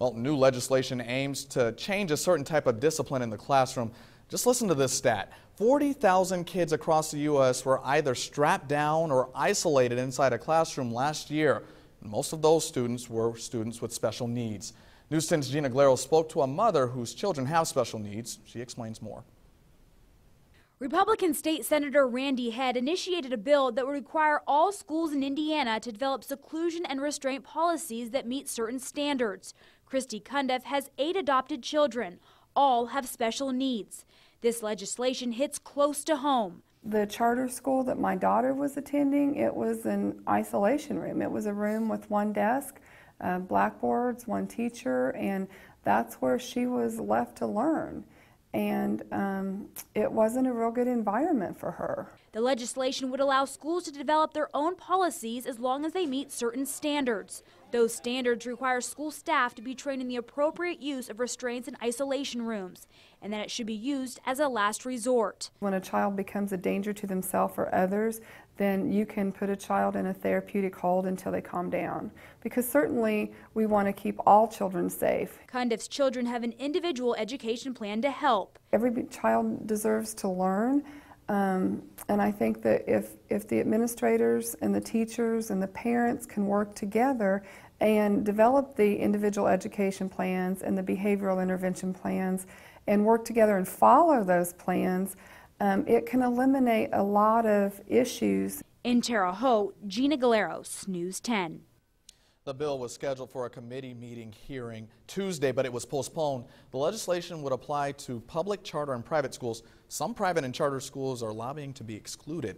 Well, new legislation aims to change a certain type of discipline in the classroom. Just listen to this stat. 40,000 kids across the U.S. were either strapped down or isolated inside a classroom last year. And most of those students were students with special needs. News 10's Gina Galero spoke to a mother whose children have special needs. She explains more. Republican State Senator Randy Head initiated a bill that would require all schools in Indiana to develop seclusion and restraint policies that meet certain standards. Christy Cundiff has 8 adopted children. All have special needs. This legislation hits close to home. The charter school that my daughter was attending, it was an isolation room. It was a room with one desk, blackboards, one teacher, and that's where she was left to learn. And it wasn't a real good environment for her. The legislation would allow schools to develop their own policies as long as they meet certain standards. Those standards require school staff to be trained in the appropriate use of restraints in isolation rooms, and that it should be used as a last resort. When a child becomes a danger to themselves or others, then you can put a child in a therapeutic hold until they calm down. Because certainly we want to keep all children safe. Cundiff's children have an individual education plan to help. Every child deserves to learn. And I think that if the administrators and the teachers and the parents can work together and develop the individual education plans and the behavioral intervention plans and work together and follow those plans, it can eliminate a lot of issues. In Terre Haute, Gina Galero, News 10. The bill was scheduled for a committee meeting hearing Tuesday, but it was postponed. The legislation would apply to public, charter, and private schools. Some private and charter schools are lobbying to be excluded.